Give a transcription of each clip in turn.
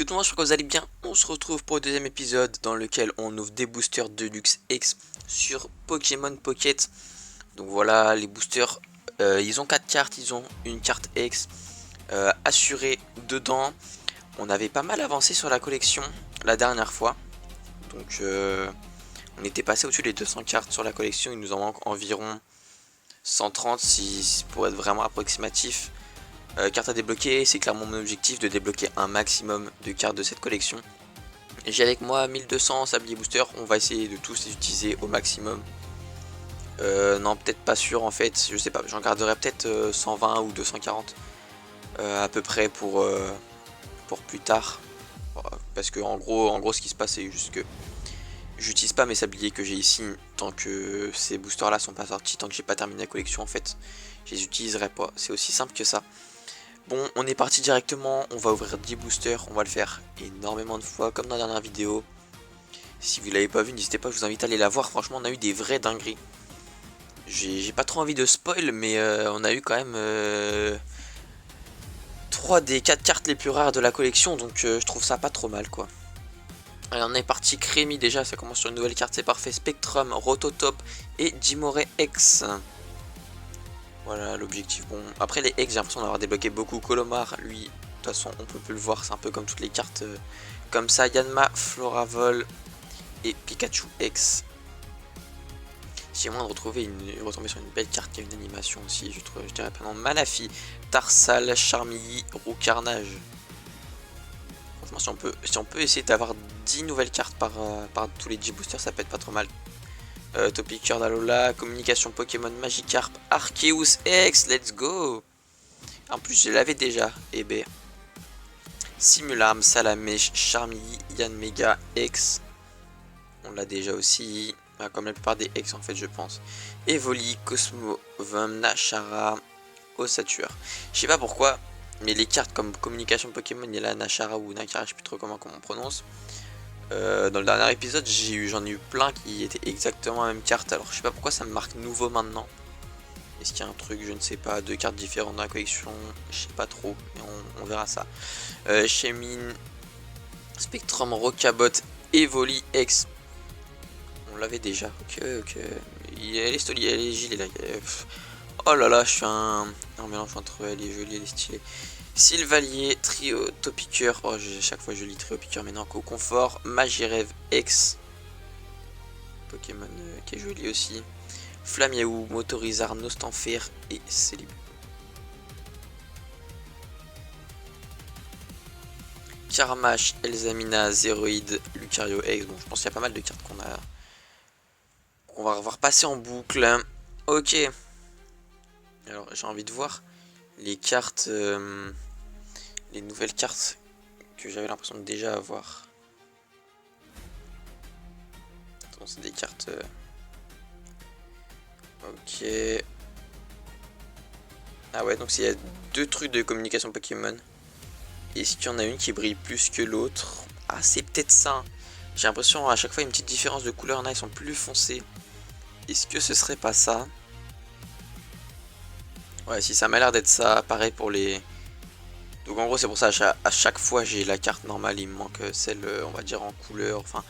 tout le monde, j'espère que vous allez bien. On se retrouve pour le deuxième épisode dans lequel on ouvre des boosters Deluxe X sur Pokémon Pocket. Donc voilà, les boosters, ils ont 4 cartes, ils ont une carte X assurée dedans. On avait pas mal avancé sur la collection la dernière fois. Donc on était passé au-dessus des 200 cartes sur la collection. Il nous en manque environ 130 pour être vraiment approximatif. Carte à débloquer, c'est clairement mon objectif de débloquer un maximum de cartes de cette collection. J'ai avec moi 1200 sabliers booster, on va essayer de tous les utiliser au maximum. Non, peut-être pas sûr en fait, je sais pas, j'en garderai peut-être 120 ou 240 à peu près pour plus tard. Parce que en gros ce qui se passe c'est juste que j'utilise pas mes sabliers que j'ai ici tant que ces boosters là sont pas sortis, tant que j'ai pas terminé la collection en fait. Je les utiliserai pas, c'est aussi simple que ça. Bon, on est parti directement, on va ouvrir 10 boosters, on va le faire énormément de fois comme dans la dernière vidéo. Si vous l'avez pas vu, n'hésitez pas, je vous invite à aller la voir, franchement on a eu des vraies dingueries. J'ai pas trop envie de spoil, mais on a eu quand même 3 des 4 cartes les plus rares de la collection, donc je trouve ça pas trop mal quoi. Allez, on est parti, Crémy déjà, ça commence sur une nouvelle carte, c'est parfait, Spectrum, Rototop et Jimore X. Voilà l'objectif. Bon, après les X, j'ai l'impression d'avoir débloqué beaucoup. Colomar, lui, de toute façon, on peut plus le voir. C'est un peu comme toutes les cartes comme ça. Yanma, Floravol et Pikachu X. J'ai moins de retomber sur une belle carte qui a une animation aussi. Je dirais pas non. Manafi, Tarsal, Charmilly, Roucarnage. Franchement, si on peut essayer d'avoir 10 nouvelles cartes par tous les 10 boosters, ça peut être pas trop mal. Topiqueur d'Alola, communication Pokémon Magikarp, Arceus X, let's go. En plus je l'avais déjà, et B. Simularm, Salamèche, Charmilly, Yanmega, X. On l'a déjà aussi, comme la plupart des X en fait je pense. Evoli, Cosmovum, Nashara, Ossature. Je sais pas pourquoi, mais les cartes comme communication Pokémon, il y a la Nashara ou Nakara, je sais plus trop comment on prononce. Dans le dernier épisode j'en ai eu plein qui étaient exactement la même carte, alors je sais pas pourquoi ça me marque nouveau maintenant. Est-ce qu'il y a un truc, je ne sais pas, deux cartes différentes dans la collection, je sais pas trop, mais on verra ça. Chemin, Spectrum, Rockabot, Evoli, X. On l'avait déjà, ok. Elle est gilet là. Oh là là, je suis un mélange entre elle est jolie et elle est stylée. Sylvalier, Trio, Topiqueur, oh chaque fois je lis Trio Piqueur maintenant, Confort, Magirève X, Pokémon qui est joli aussi, Flamiaou, Motorizard, Nostanfer et Célib. Karmash, Elzamina, Zéroïde, Lucario X, bon je pense qu'il y a pas mal de cartes qu'on va revoir passer en boucle. Ok, alors j'ai envie de voir les cartes... les nouvelles cartes que j'avais l'impression de déjà avoir. Attends, c'est des cartes... Ok. Ah ouais, donc il y a deux trucs de communication Pokémon. Est-ce qu'il y en a une qui brille plus que l'autre? Ah, c'est peut-être ça. J'ai l'impression à chaque fois une petite différence de couleur. Là, ils sont plus foncés. Est-ce que ce serait pas ça? Ouais, si ça m'a l'air d'être ça. Pareil pour les... Donc en gros c'est pour ça à chaque fois j'ai la carte normale, il me manque celle on va dire en couleur, enfin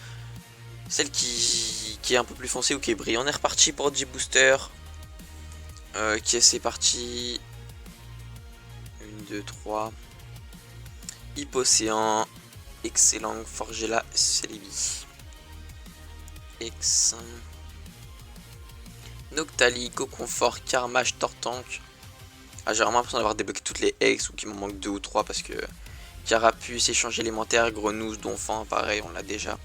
celle qui est un peu plus foncée ou qui est brillante. On est reparti pour 10 boosters. Ok, c'est parti. 1, 2, 3. Hypocéan, Excellent, Forgella, Celebi. X. Noctali, Coconfort, Karmash, Tortank. Ah, j'ai vraiment l'impression d'avoir débloqué toutes les X ou qu'il m'en manque 2 ou 3 parce que Carapuce, échange élémentaire, Grenouille, Donphan, pareil, on l'a déjà.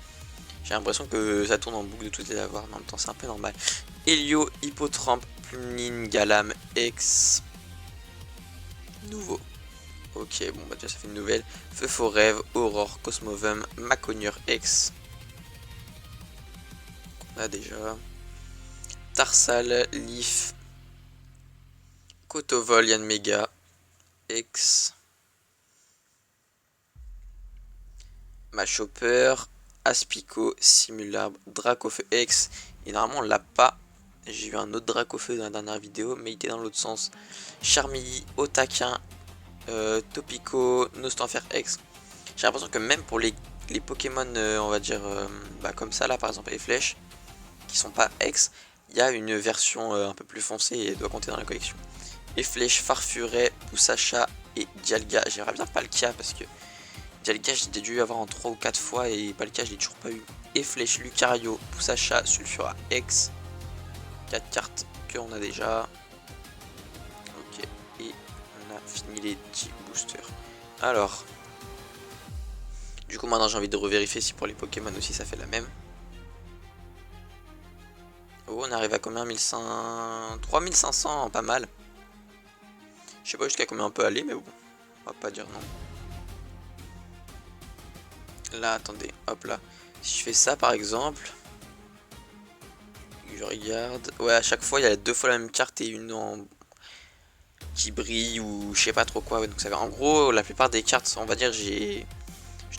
J'ai l'impression que ça tourne en boucle de toutes les avoir, mais en même temps c'est un peu normal. Helio, Hippotrampe, Plumine, Galam, X. Nouveau. Ok, bon bah déjà ça fait une nouvelle. Feu Forêve, Aurore, Cosmovum, Maconieur X. On a déjà. Tarsal, Leaf, Kotovol, Yanmega, X. Machopper, Aspico, Simulab, Dracofeu X. Et normalement on l'a pas. J'ai eu un autre Dracofeu dans la dernière vidéo, mais il était dans l'autre sens. Charmilly, Otaquin, Topico, Nostanfer X. J'ai l'impression que même pour les Pokémon, on va dire, comme ça là, par exemple les flèches, qui sont pas ex, il y a une version un peu plus foncée et doit compter dans la collection. Et flèches, Farfuret, Poussacha et Dialga. J'aimerais bien Palkia parce que Dialga j'ai dû avoir en 3 ou 4 fois et Palkia je l'ai toujours pas eu. Et flèches, Lucario, Poussacha, Sulfura X. 4 cartes qu'on a déjà. Ok, et on a fini les 10 boosters. Alors, du coup maintenant j'ai envie de revérifier si pour les Pokémon aussi ça fait la même. Oh, on arrive à combien? 1500... 3500, pas mal. Je sais pas jusqu'à combien on peut aller, mais bon, on va pas dire non. Là, attendez, hop là. Si je fais ça par exemple, je regarde. Ouais, à chaque fois il y a 2 fois la même carte et une en qui brille ou je sais pas trop quoi. Ouais, donc ça va. En gros, la plupart des cartes, on va dire, je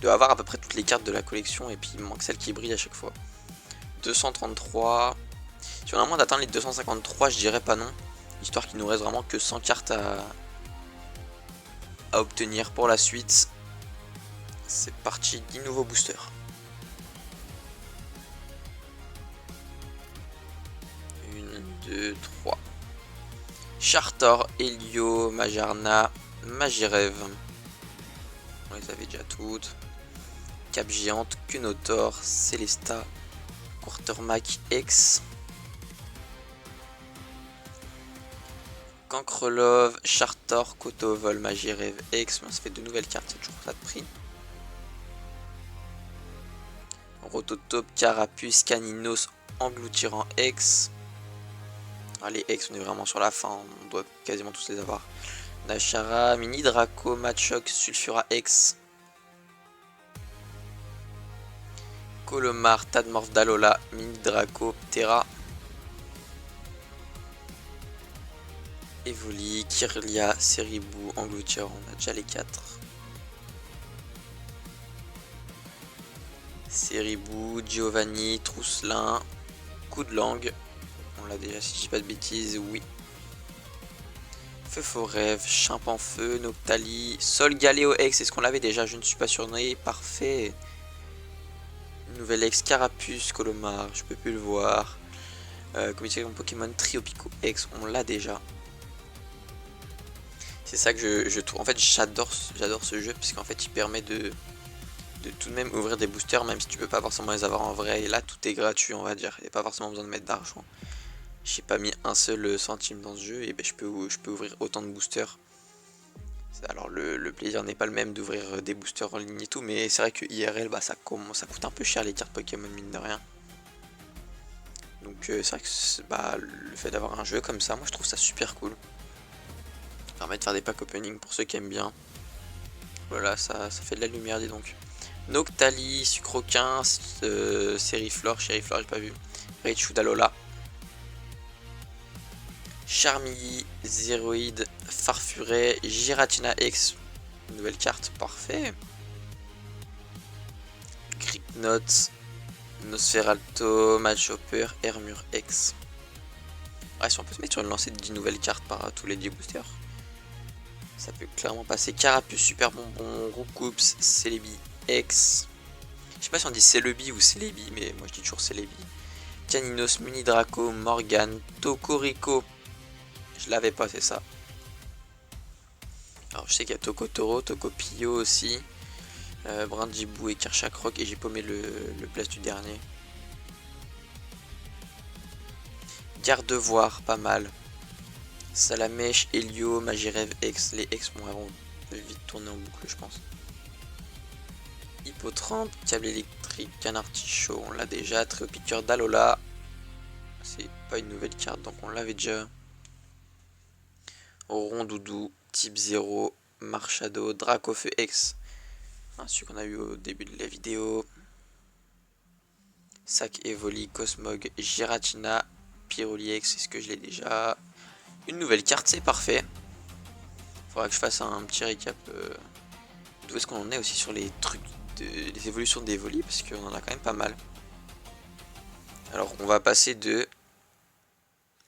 dois avoir à peu près toutes les cartes de la collection et puis il me manque celle qui brille à chaque fois. 233. Si on a moins d'atteindre les 253, je dirais pas non. Histoire qu'il nous reste vraiment que 100 cartes à obtenir pour la suite. C'est parti, 10 nouveaux boosters. 1, 2, 3. Chartor, Helio, Majarna, Magirev. On les avait déjà toutes. Cap Géante, Kunotor, Célesta, Quartermac X. Cancrelove, Chartor, Kotovol, Magirev X. Ça fait 2 nouvelles cartes, c'est toujours pas de prix. Rototope, Carapuce, Caninos, Engloutirant X. Les X, on est vraiment sur la fin, on doit quasiment tous les avoir. Nashara, Mini Draco, Machoke, Sulfura X. Colomar, Tadmorph d'Alola, Mini Draco, Terra. Evoli, Kirlia, Seribou, Engloutirant, on a déjà les 4. Seribou, Giovanni, Trousselin, Coup de langue. On l'a déjà si je dis pas de bêtises, oui. Feu Forêve, Chimpanfeu, Noctali, Sol Galéo X, est-ce qu'on l'avait déjà? Je ne suis pas sûr. Parfait. Nouvelle X, Carapuce, Colomar, je peux plus le voir. Comité comme Pokémon, Triopico X, on l'a déjà. C'est ça que je trouve. En fait, j'adore ce jeu parce qu'en fait, il permet de tout de même ouvrir des boosters, même si tu peux pas forcément les avoir en vrai. Et là, tout est gratuit, on va dire. Il n'y a pas forcément besoin de mettre d'argent. J'ai pas mis un seul centime dans ce jeu et ben, je peux ouvrir autant de boosters. Alors le plaisir n'est pas le même d'ouvrir des boosters en ligne et tout, mais c'est vrai que IRL ça coûte un peu cher les cartes Pokémon mine de rien. Donc c'est vrai que le fait d'avoir un jeu comme ça, moi je trouve ça super cool. Ça permet de faire des packs opening pour ceux qui aiment bien. Voilà, ça fait de la lumière, dis donc. Noctali, Sucroquin, Seriflore, Chériflore, j'ai pas vu. Raichu d'Alola. Charmilly, Zéroïde, Farfuret, Giratina X, une nouvelle carte, parfait. Gripnote, Nosferalto, Madchopper, Hermure X. Ouais, si on peut se mettre sur une lancée de 10 nouvelles cartes par tous les 10 boosters, ça peut clairement passer. Carapuce, Super Bonbon, Roucoups, Celebi X. Je sais pas si on dit Celebi ou Celebi, mais moi je dis toujours Celebi. Caninos, Mini Draco, Morgan, Tokorico. Je l'avais pas, c'est ça. Alors je sais qu'il y a Tokotoro, Tokopio aussi. Brindibou et Kirchakroc et j'ai paumé le place du dernier. Gardevoir, pas mal. Salamèche, Helio, Magirev, X. Les X vont vite tourner en boucle, je pense. Hippotrampe, câble électrique, Canartichaud, on l'a déjà. Tréopiqueur d'Alola. C'est pas une nouvelle carte, donc on l'avait déjà. Rondoudou, type 0, Marchado, Dracofeu X. Celui qu'on a eu au début de la vidéo. Sac Evoli, Cosmog, Giratina, Pyroli X, est-ce que je l'ai déjà? Une nouvelle carte, c'est parfait. Faudra que je fasse un petit récap d'où est-ce qu'on en est aussi sur les trucs, les évolutions d'Evoli, parce qu'on en a quand même pas mal. Alors on va passer de...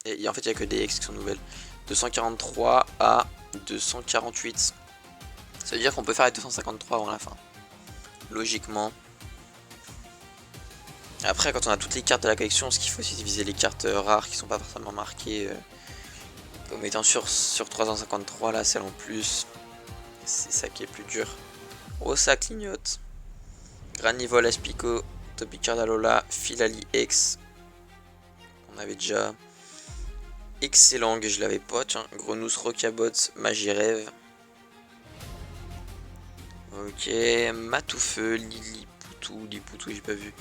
Et en fait il n'y a que des X qui sont nouvelles. 243 à 248. Ça veut dire qu'on peut faire les 253 avant la fin. logiquement. Après, quand on a toutes les cartes de la collection, ce qu'il faut aussi, c'est viser les cartes rares qui sont pas forcément marquées comme étant sur 353, là, celle en plus. C'est ça qui est plus dur. Oh, ça clignote. Granivol, Aspico, Topicard Alola, Filali X. On avait déjà. Excellent, je l'avais pas, tiens. Grenousse, Rocabot, Magirève. Ok, Matoufeu, Lilipoutou, j'ai pas vu.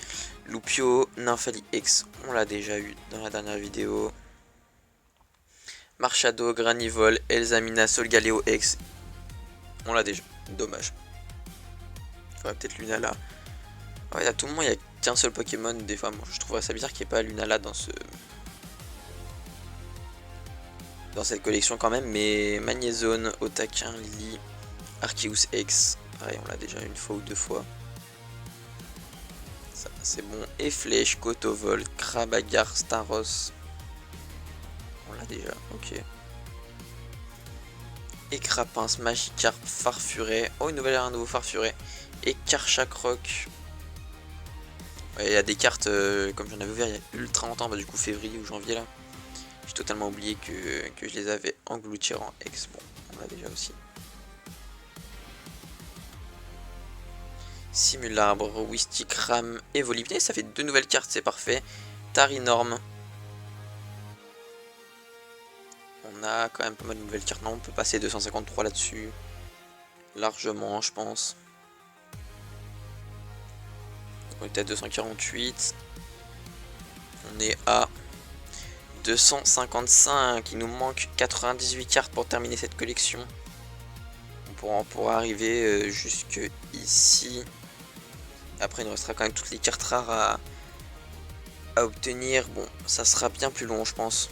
Lupio, Nymphali X, on l'a déjà eu dans la dernière vidéo. Marchado, Granivol, Elzamina, Solgaleo X, on l'a déjà, dommage. Il faudrait peut-être Lunala. Ouais, à tout moment, il n'y a qu'un seul Pokémon, des fois, moi, je trouverais ça bizarre qu'il n'y ait pas Lunala dans cette collection quand même, mais Magnézone, Otaquin, Lily, Arceus X, pareil, on l'a déjà une fois ou deux fois. Ça, c'est bon. Et Flèche, Kotovol, Krabagar, Staros. On l'a déjà, ok. Et Crapince, Magikarp, Farfuret. Oh, un nouveau Farfuret. Et Karchakroc. Il y a des cartes, comme j'en avais ouvert il y a ultra longtemps, bah, du coup février ou janvier là. J'ai totalement oublié que je les avais engloutis en X. Bon, on l'a déjà aussi. Simularbre, Wistic, Ram et Volipné. Ça fait deux nouvelles cartes, c'est parfait. Tarinorm. On a quand même pas mal de nouvelles cartes. Non, on peut passer 253 là-dessus. Largement, je pense. On était à 248. On est à 255. Il nous manque 98 cartes pour terminer cette collection. On pourra arriver jusque ici. Après, il nous restera quand même toutes les cartes rares à obtenir. Bon, ça sera bien plus long, je pense.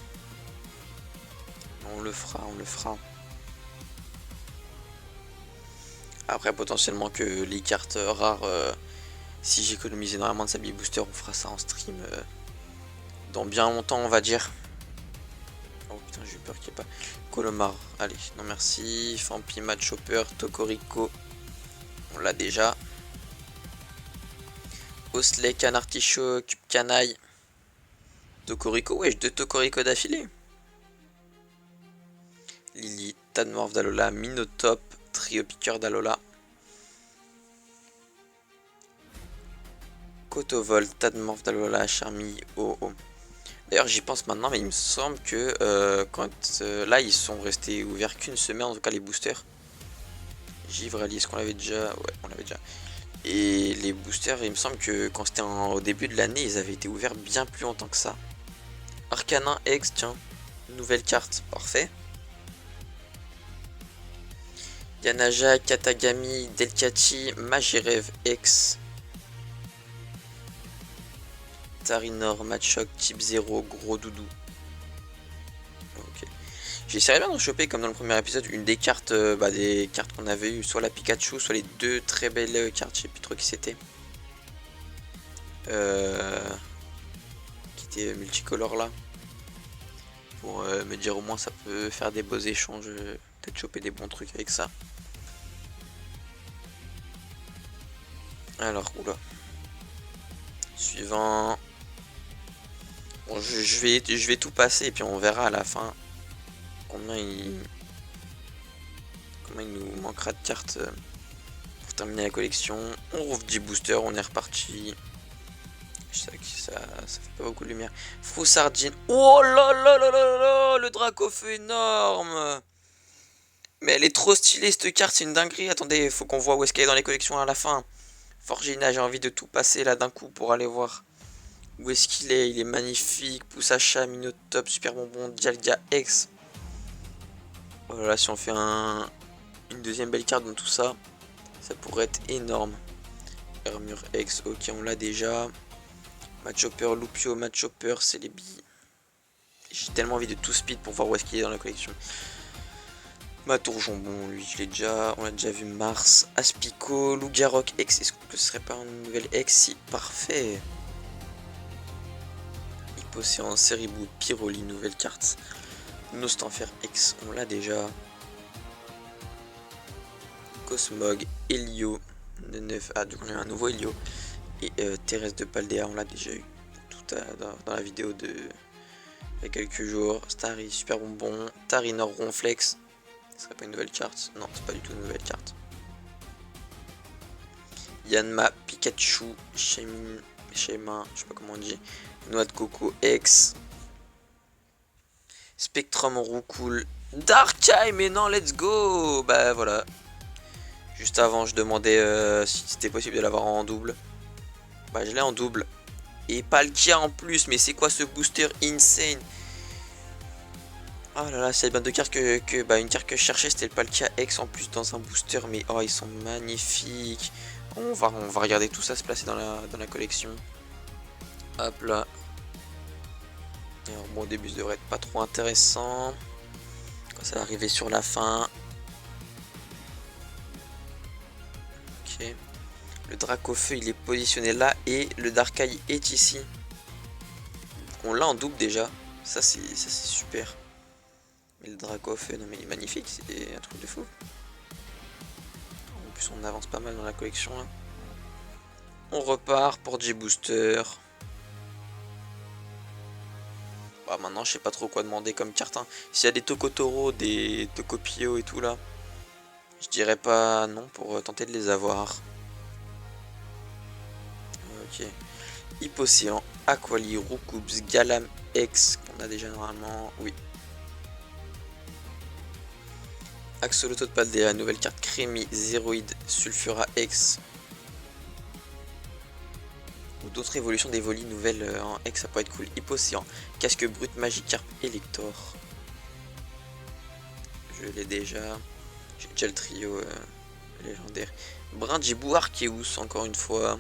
On le fera, on le fera. Après, potentiellement que les cartes rares, si j'économise énormément de Sabi Booster, on fera ça en stream dans bien longtemps, on va dire. Oh putain, j'ai eu peur qu'il n'y ait pas. Colomar, allez, non merci. Fampi, Chopper, Tokorico, on l'a déjà. Osley, Canartichaut, Canaille. Tokorico, wesh, deux Tokorico d'affilée. Lily, Tadmorph d'Alola, Minotop, Trio Piqueur d'Alola. Kotovol, Tadmorph d'Alola, Charmille, Oh. D'ailleurs j'y pense maintenant, mais il me semble que là ils sont restés ouverts qu'une semaine, en tout cas les boosters. Givralie, est-ce qu'on l'avait déjà? Ouais, on l'avait déjà. Et les boosters, il me semble que quand c'était au début de l'année, ils avaient été ouverts bien plus longtemps que ça. Arcanin X, tiens, nouvelle carte, parfait. Yanaja, Katagami, Delcachi, Magirev X. Tarinor, Machoc, type 0, gros doudou. Ok. J'essaierai bien d'en choper comme dans le premier épisode une des cartes qu'on avait eu, soit la Pikachu, soit les deux très belles cartes, je sais plus trop qui c'était. Qui était multicolore là. Pour me dire au moins ça peut faire des beaux échanges, peut-être choper des bons trucs avec ça. Alors, oula. Suivant. Bon, je vais tout passer et puis on verra à la fin combien il nous manquera de cartes pour terminer la collection. On rouvre 10 boosters, on est reparti. Ça fait pas beaucoup de lumière. Froussardine. Oh là là là là là, le Dracofeu énorme. Mais elle est trop stylée cette carte, c'est une dinguerie. Attendez, faut qu'on voit où est-ce qu'elle est dans les collections à la fin. Forgina, j'ai envie de tout passer là d'un coup pour aller voir où est-ce qu'il est. Il est magnifique. Poussacha, Minotop, Super Bonbon, Dialga X. Voilà, si on fait une deuxième belle carte dans tout ça, ça pourrait être énorme. Armure X, ok, on l'a déjà. Machopper, Lupio, Machopper, c'est les billes. J'ai tellement envie de tout speed pour voir où est-ce qu'il est dans la collection. Matourjambon, lui je l'ai déjà, on l'a déjà vu. Mars, Aspico, Lougarok X, est-ce que ce serait pas une nouvelle X? Si, parfait. Hypocéan, Seribout, Pyroli, nouvelle carte. Nostanfer X, on l'a déjà. Cosmog, Helio, de 9. Ah, donc on a un nouveau Helio. Et Thérèse de Paldea, on l'a déjà eu tout dans la vidéo de il y a quelques jours. Starry, super bonbon. Tarinor Ronflex. Ce serait pas une nouvelle carte? Non, c'est pas du tout une nouvelle carte. Yanma, Pikachu, Shaymin, je sais pas comment on dit. Noix de coco X. Spectrum Roucoule. Darkrai, mais non, let's go. Bah voilà. Juste avant, je demandais si c'était possible de l'avoir en double. Bah je l'ai en double. Et Palkia en plus, mais c'est quoi ce booster insane? Oh là là, c'est une de cartes une carte que je cherchais, c'était le Palkia X en plus dans un booster, mais oh ils sont magnifiques. On va regarder tout ça se placer dans la collection. Hop là. Alors, bon, au début ça devrait être pas trop intéressant. Quand ça va arriver sur la fin. Ok. Le Dracofeu il est positionné là et le Darkrai est ici. On l'a en double déjà. Ça c'est super. Mais le Dracofeu, non mais il est magnifique, c'est un truc de fou. En plus on avance pas mal dans la collection là. On repart pour J-Booster. Bah maintenant je sais pas trop quoi demander comme carte. Hein. S'il y a des Tokotoro, des Tokopio et tout là, je dirais pas non pour tenter de les avoir. Ok. Hypocéan, Aquali, Roucoups, Galam, X, qu'on a déjà normalement. Oui. Axoloto de Paldea, nouvelle carte Crémi, Zéroïde, Sulfura X. Ou d'autres évolutions d'Evoli nouvelles en X, ça pourrait être cool. Hypocéan, Casque Brut, Magikarp, Elector. Je l'ai déjà. J'ai déjà le trio légendaire. Brindjibou, Arceus, encore une fois.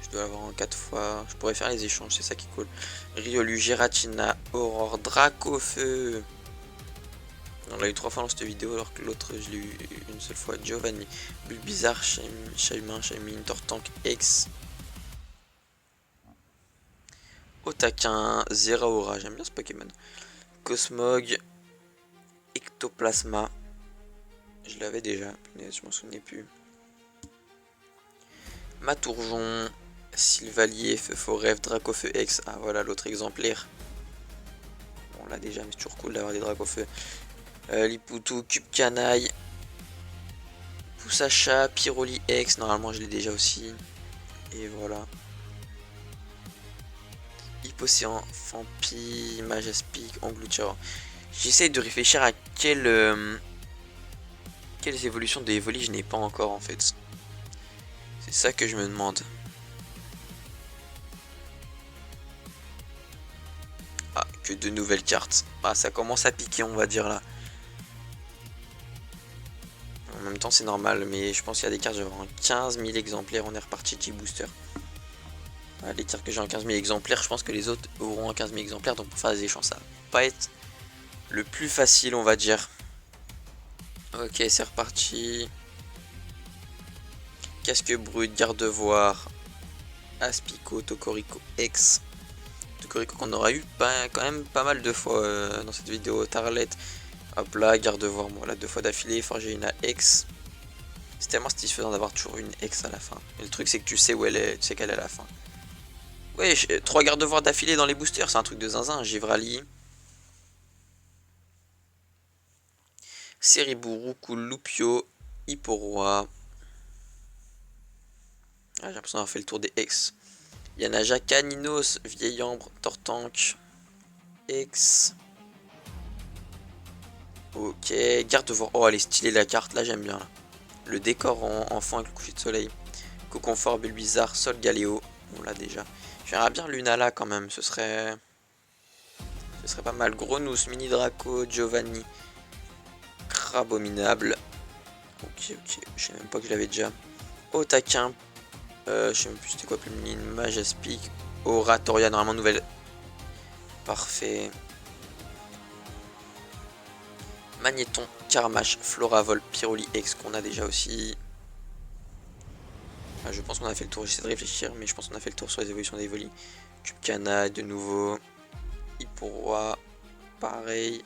Je dois l'avoir en 4 fois. Je pourrais faire les échanges, c'est ça qui est cool. Riolu, Giratina, Aurore, Dracofeu. On l'a eu 3 fois dans cette vidéo alors que l'autre je l'ai eu une seule fois. Giovanni, Bulbizarre, Shaymin, Tortank, X. Otaquin, Zeraora, j'aime bien ce Pokémon. Cosmog, Ectoplasma. Je l'avais déjà, je m'en souvenais plus. Matourjon, Sylvalier, Feu Forêt, Dracofeu X. Ah voilà l'autre exemplaire. On l'a déjà, mais c'est toujours cool d'avoir des Dracofeu. Lipoutou, Cube Canaille, Poussacha, Pyroli X. Normalement je l'ai déjà aussi. Et voilà. Hypocéan, Fampi, Majaspic, Anglucha. J'essaye de réfléchir à quelles évolutions de Evoli je n'ai pas encore en fait. C'est ça que je me demande. Ah, que de nouvelles cartes. Ah, ça commence à piquer, on va dire là. En même temps, c'est normal, mais je pense qu'il y a des cartes, je vais avoir 15 000 exemplaires. On est reparti J-Booster. Ah, les cartes que j'ai en 15 000 exemplaires, je pense que les autres auront en 15 000 exemplaires. Donc pour faire des échanges, ça va pas être le plus facile, on va dire. Ok, c'est reparti. Casque brut, garde-voir, Aspico, Tokorico X. Tokorico qu'on aura eu quand même pas mal de fois dans cette vidéo. Tarlet, hop là, garde-voir, bon là 2 fois d'affilée. Forgerina X. C'est tellement satisfaisant d'avoir toujours une X à la fin. Et le truc c'est que tu sais où elle est, tu sais qu'elle est à la fin. Ouais, 3 garde-voir d'affilée dans les boosters, c'est un truc de zinzin. Givrali. Seribou, Roucoule, Loupio, Hipporoi. Ah, j'ai l'impression d'avoir fait le tour des X. Yanaja, Caninos, Vieil Ambre, Tortank, X. Ok, garde-voir. Oh, elle est stylée la carte, là j'aime bien. Là. Le décor en enfant avec le coucher de soleil. Coconfort, Bulbizarre, Sol Galéo. On l'a déjà. J'aimerais bien Lunala quand même, ce serait pas mal. Grenousse, Mini Draco, Giovanni. Crabominable. Ok, je sais même pas que je l'avais déjà. Otaquin. Je sais même plus c'était quoi plus mini. Majaspic. Oratoria, normalement nouvelle. Parfait. Magnéton, Carmache, Floravol, Pyroli X qu'on a déjà aussi. Je pense qu'on a fait le tour, j'essaie de réfléchir, mais je pense qu'on a fait le tour sur les évolutions d'Evoli. Cubecana de nouveau. Hipporoi, pareil.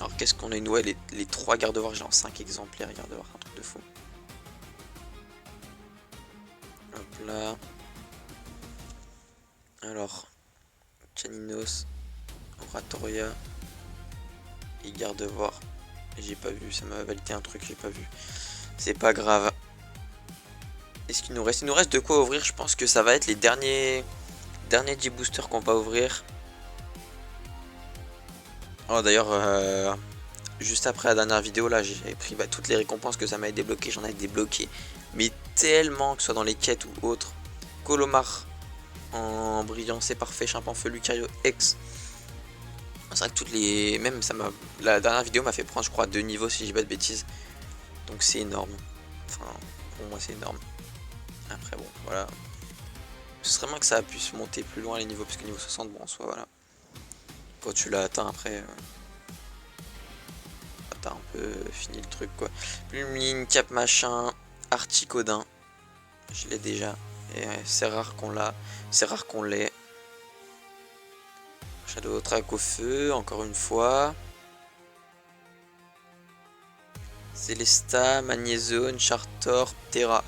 Alors qu'est-ce qu'on a une ouais, les 3 gardevoirs, j'ai en 5 exemplaires gardevoirs, un truc de fou. Hop là. Alors, Caninos, Oratoria et gardevoir. J'ai pas vu, ça m'a validé un truc, j'ai pas vu. C'est pas grave. Est-ce qu'il nous reste? Il nous reste de quoi ouvrir, je pense que ça va être les derniers 10 boosters qu'on va ouvrir. Oh d'ailleurs, juste après la dernière vidéo là, j'ai pris toutes les récompenses que ça m'avait débloqué, j'en ai débloqué. Mais tellement, que ce soit dans les quêtes ou autres. Colomar en brillant, c'est parfait, Chimpanfeu, Lucario, X. C'est vrai que toutes les... Même ça m'a... La dernière vidéo m'a fait prendre je crois 2 niveaux si je dis pas de bêtises. Donc c'est énorme. Enfin, pour moi c'est énorme. Après bon, voilà. Ce serait bien que ça puisse monter plus loin les niveaux, parce que niveau 60, bon en soi, voilà. Quand tu l'as atteint après... t'as un peu fini le truc quoi. Plumeline, Cap Machin, Articodin. Je l'ai déjà. Et c'est rare qu'on l'a. C'est rare qu'on l'ait. Shadow Track au feu, encore une fois. Célesta, Magnézone, Chartor, Terra.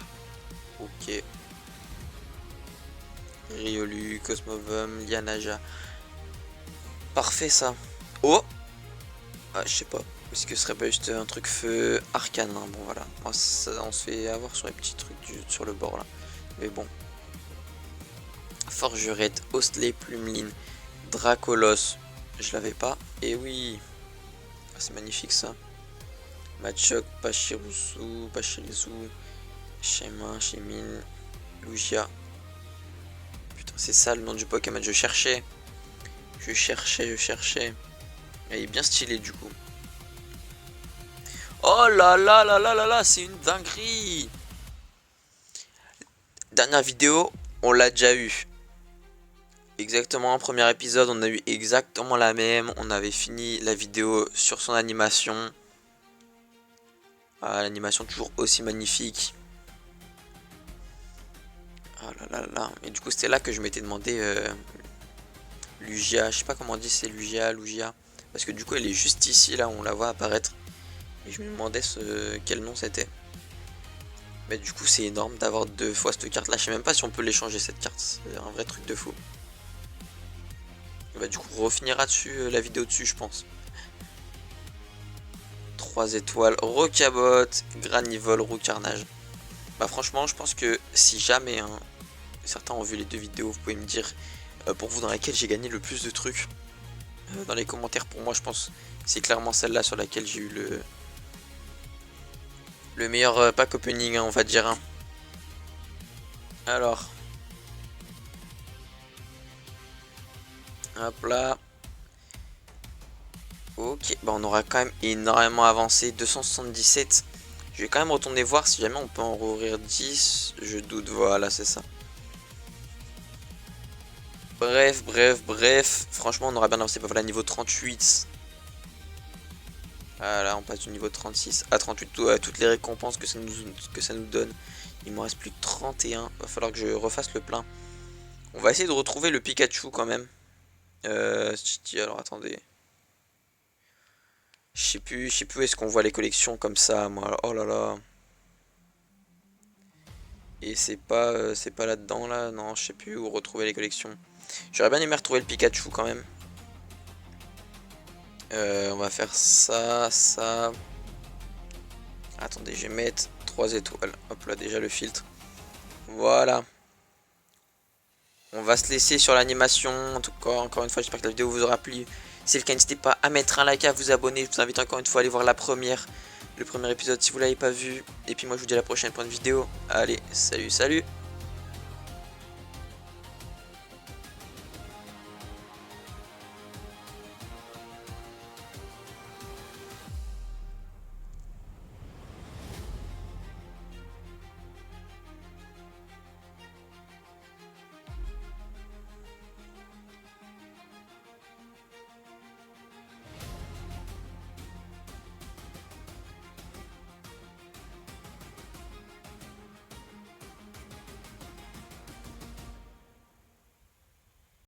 Ok. Riolu, Cosmovum, Lianaja. Parfait ça. Oh! Ah, je sais pas. Est-ce que ce serait pas juste un truc feu arcane hein. Bon voilà. Moi, ça, on se fait avoir sur les petits trucs sur le bord là. Mais bon. Forgerette, Ostley, Plumeline, Dracolos. Je l'avais pas. Et oui. Ah, c'est magnifique ça. Machoc, Pachirisu, Pachirisu, Shema, Shemine, Lugia. Putain, c'est ça le nom du Pokémon. Je cherchais. Je cherchais. Il est bien stylé du coup. Oh là là là là là là, c'est une dinguerie. Dernière vidéo, on l'a déjà eu. Exactement, premier épisode, on a eu exactement la même. On avait fini la vidéo sur son animation. Ah, l'animation toujours aussi magnifique. Ah là là là. Et du coup, c'était là que je m'étais demandé Lugia. Je sais pas comment on dit, c'est Lugia. Parce que du coup, elle est juste ici, là, on la voit apparaître. Et je me demandais quel nom c'était. Mais du coup, c'est énorme d'avoir 2 fois cette carte là. Je sais même pas si on peut l'échanger cette carte. C'est un vrai truc de fou. Et bah, du coup, on refinira dessus la vidéo dessus, je pense. 3 étoiles, Rocabotte, Granivole, Roucarnage. Bah, franchement, je pense que si jamais certains ont vu les 2 vidéos, vous pouvez me dire pour vous dans laquelle j'ai gagné le plus de trucs. Dans les commentaires, pour moi, je pense c'est clairement celle-là sur laquelle j'ai eu le meilleur pack opening, hein, on va dire. Hein. Alors. Hop là. Ok, bah on aura quand même énormément avancé. 277. Je vais quand même retourner voir si jamais on peut en rouvrir 10. Je doute, voilà, c'est ça. Bref. Franchement, on aura bien avancé. Bah voilà, niveau 38. Voilà, on passe du niveau 36 à 38 à toutes les récompenses que ça nous donne. Il me reste plus que 31. Va falloir que je refasse le plein. On va essayer de retrouver le Pikachu quand même. Alors attendez. Je sais plus où est-ce qu'on voit les collections comme ça, moi. Oh là là. Et c'est pas là-dedans là. Non, je sais plus où retrouver les collections. J'aurais bien aimé retrouver le Pikachu quand même. On va faire ça. Attendez, je vais mettre 3 étoiles. Hop là, déjà le filtre. Voilà. On va se laisser sur l'animation. En tout cas, encore une fois, j'espère que la vidéo vous aura plu. Si c'est le cas, n'hésitez pas à mettre un like, à vous abonner. Je vous invite encore une fois à aller voir le premier épisode si vous l'avez pas vu. Et puis moi, je vous dis à la prochaine pour une vidéo. Allez, salut.